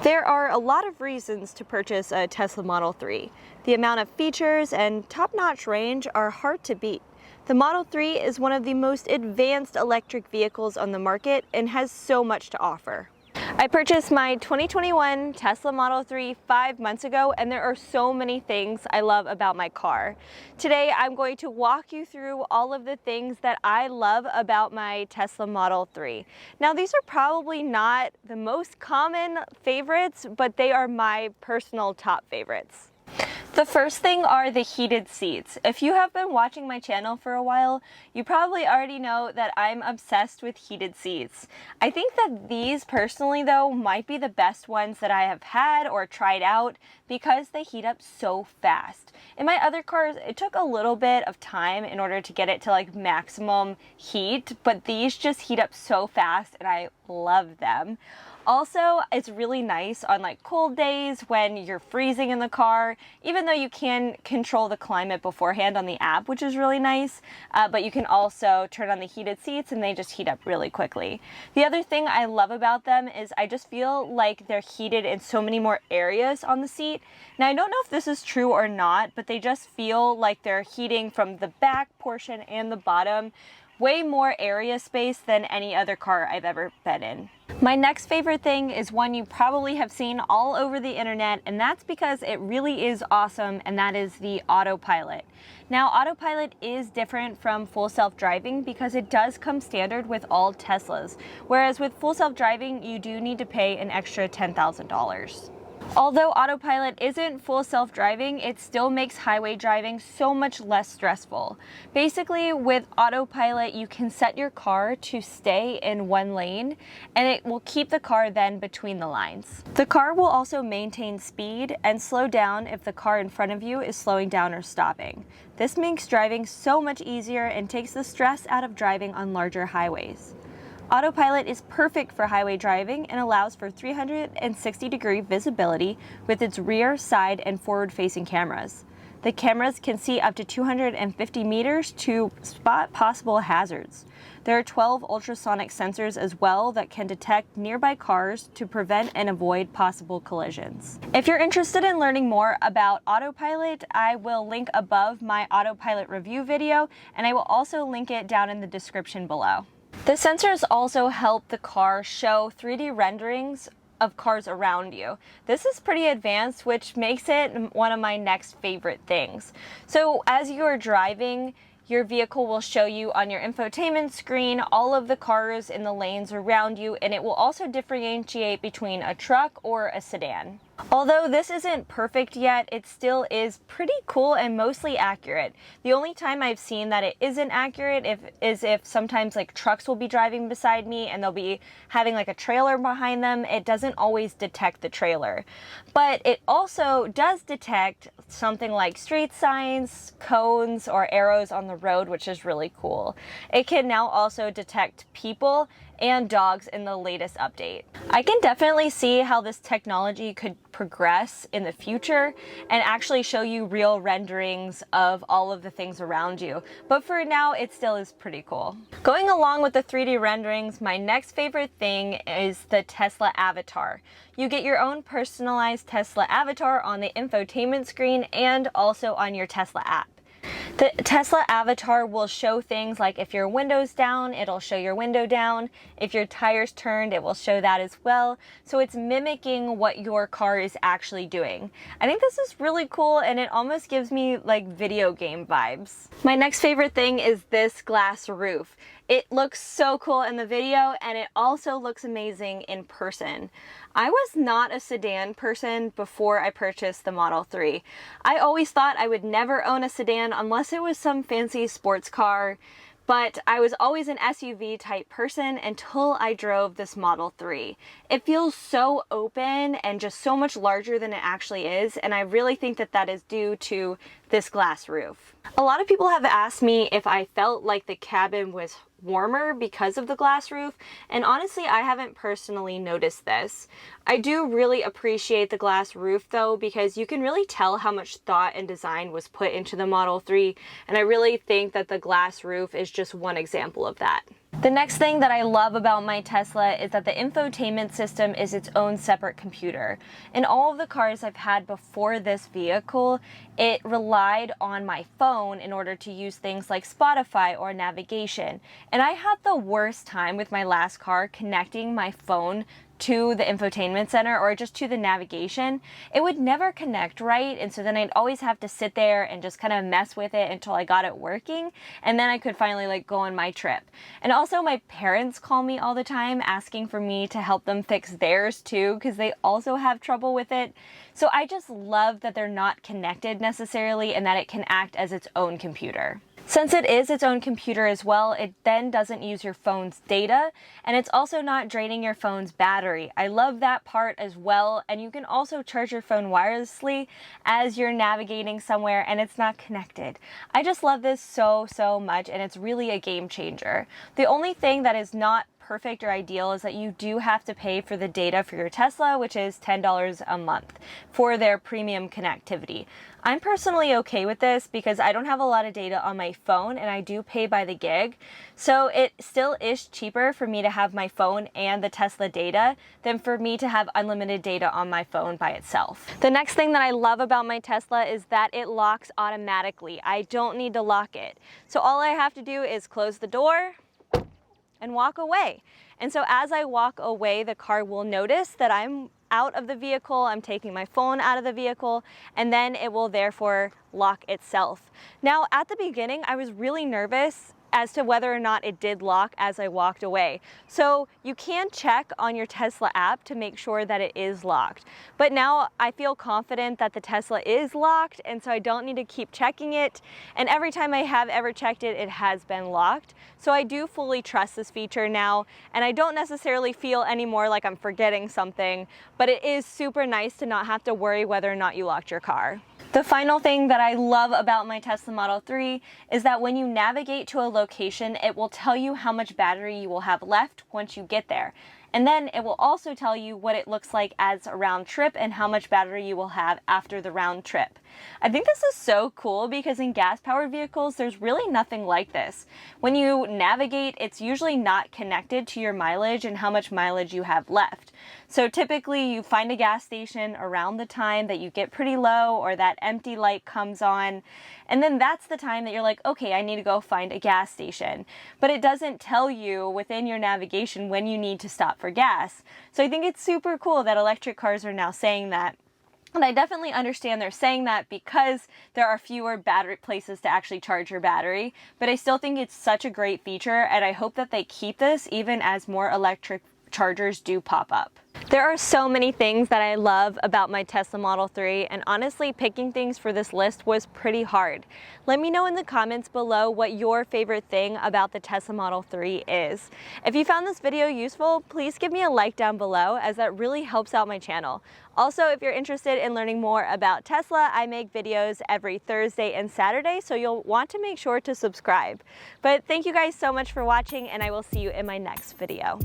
There are a lot of reasons to purchase a Tesla Model 3. The amount of features and top-notch range are hard to beat. The Model 3 is one of the most advanced electric vehicles on the market and has so much to offer. I purchased my 2021 Tesla Model 3 5 months ago, and there are so many things I love about my car. Today, I'm going to walk you through all of the things that I love about my Tesla Model 3. Now, these are probably not the most common favorites, but they are my personal top favorites. The first thing are the heated seats. If you have been watching my channel for a while, you probably already know that I'm obsessed with heated seats. I think that these personally though might be the best ones that I have had or tried out because they heat up so fast. In my other cars, it took a little bit of time in order to get it to like maximum heat, but these just heat up so fast and I love them. Also, it's really nice on like cold days when you're freezing in the car, even though you can control the climate beforehand on the app, which is really nice, but you can also turn on the heated seats and they just heat up really quickly. The other thing I love about them is I just feel like they're heated in so many more areas on the seat. Now, I don't know if this is true or not, but they just feel like they're heating from the back portion and the bottom. Way more area space than any other car I've ever been in. My next favorite thing is one you probably have seen all over the internet, and that's because it really is awesome, and that is the Autopilot. Now, Autopilot is different from full self-driving because it does come standard with all Teslas, whereas with full self-driving, you do need to pay an extra $10,000. Although Autopilot isn't full self-driving, it still makes highway driving so much less stressful. Basically, with Autopilot, you can set your car to stay in one lane, and it will keep the car then between the lines. The car will also maintain speed and slow down if the car in front of you is slowing down or stopping. This makes driving so much easier and takes the stress out of driving on larger highways. Autopilot is perfect for highway driving and allows for 360-degree visibility with its rear, side, and forward-facing cameras. The cameras can see up to 250 meters to spot possible hazards. There are 12 ultrasonic sensors as well that can detect nearby cars to prevent and avoid possible collisions. If you're interested in learning more about Autopilot, I will link above my Autopilot review video, and I will also link it down in the description below. The sensors also help the car show 3D renderings of cars around you. This is pretty advanced, which makes it one of my next favorite things. So as you're driving, your vehicle will show you on your infotainment screen all of the cars in the lanes around you, and it will also differentiate between a truck or a sedan. Although this isn't perfect yet, it still is pretty cool and mostly accurate. The only time I've seen that it isn't accurate is if sometimes like trucks will be driving beside me and they'll be having like a trailer behind them. It doesn't always detect the trailer. But it also does detect something like street signs, cones, or arrows on the road, which is really cool. It can now also detect people and dogs in the latest update. I can definitely see how this technology could progress in the future and actually show you real renderings of all of the things around you. But for now, it still is pretty cool. Going along with the 3D renderings, my next favorite thing is the Tesla avatar. You get your own personalized Tesla avatar on the infotainment screen and also on your Tesla app. The Tesla avatar will show things like if your window's down, it'll show your window down. If your tire's turned, it will show that as well. So it's mimicking what your car is actually doing. I think this is really cool, and it almost gives me like video game vibes. My next favorite thing is this glass roof. It looks so cool in the video, and it also looks amazing in person. I was not a sedan person before I purchased the Model 3. I always thought I would never own a sedan unless it was some fancy sports car, but I was always an SUV type person until I drove this Model 3. It feels so open and just so much larger than it actually is, and I really think that that is due to this glass roof. A lot of people have asked me if I felt like the cabin was warmer because of the glass roof, and honestly, I haven't personally noticed this. I do really appreciate the glass roof though, because you can really tell how much thought and design was put into the Model 3, and I really think that the glass roof is just one example of that. The next thing that I love about my Tesla is that the infotainment system is its own separate computer. In all of the cars I've had before this vehicle, it relied on my phone in order to use things like Spotify or navigation. And I had the worst time with my last car connecting my phone to the infotainment center or just to the navigation. It would never connect right, and so then I'd always have to sit there and just kind of mess with it until I got it working, and then I could finally like go on my trip. And also my parents call me all the time asking for me to help them fix theirs too, because they also have trouble with it. So I just love that they're not connected necessarily and that it can act as its own computer. Since it is its own computer as well, it then doesn't use your phone's data, and it's also not draining your phone's battery. I love that part as well, and you can also charge your phone wirelessly as you're navigating somewhere and it's not connected. I just love this so much, and it's really a game changer. The only thing that is not perfect or ideal is that you do have to pay for the data for your Tesla, which is $10 a month for their premium connectivity. I'm personally okay with this because I don't have a lot of data on my phone and I do pay by the gig. So it still is cheaper for me to have my phone and the Tesla data than for me to have unlimited data on my phone by itself. The next thing that I love about my Tesla is that it locks automatically. I don't need to lock it. So all I have to do is close the door and walk away. And so as I walk away, the car will notice that I'm out of the vehicle, I'm taking my phone out of the vehicle, and then it will therefore lock itself. Now, at the beginning, I was really nervous as to whether or not it did lock as I walked away. So you can check on your Tesla app to make sure that it is locked. But now I feel confident that the Tesla is locked, and so I don't need to keep checking it. And every time I have ever checked it, it has been locked. So I do fully trust this feature now, and I don't necessarily feel anymore like I'm forgetting something, but it is super nice to not have to worry whether or not you locked your car. The final thing that I love about my Tesla Model 3 is that when you navigate to a location, it will tell you how much battery you will have left once you get there. And then it will also tell you what it looks like as a round trip and how much battery you will have after the round trip. I think this is so cool because in gas-powered vehicles, there's really nothing like this. When you navigate, it's usually not connected to your mileage and how much mileage you have left. So typically you find a gas station around the time that you get pretty low or that empty light comes on, and then that's the time that you're like, okay, I need to go find a gas station. But it doesn't tell you within your navigation when you need to stop for gas. So I think it's super cool that electric cars are now saying that. And I definitely understand they're saying that because there are fewer battery places to actually charge your battery, but I still think it's such a great feature, and I hope that they keep this even as more electric chargers do pop up. There are so many things that I love about my Tesla Model 3, and honestly, picking things for this list was pretty hard. Let me know in the comments below what your favorite thing about the Tesla Model 3 is. If you found this video useful, please give me a like down below, as that really helps out my channel. Also, if you're interested in learning more about Tesla, I make videos every Thursday and Saturday, so you'll want to make sure to subscribe. But thank you guys so much for watching, and I will see you in my next video.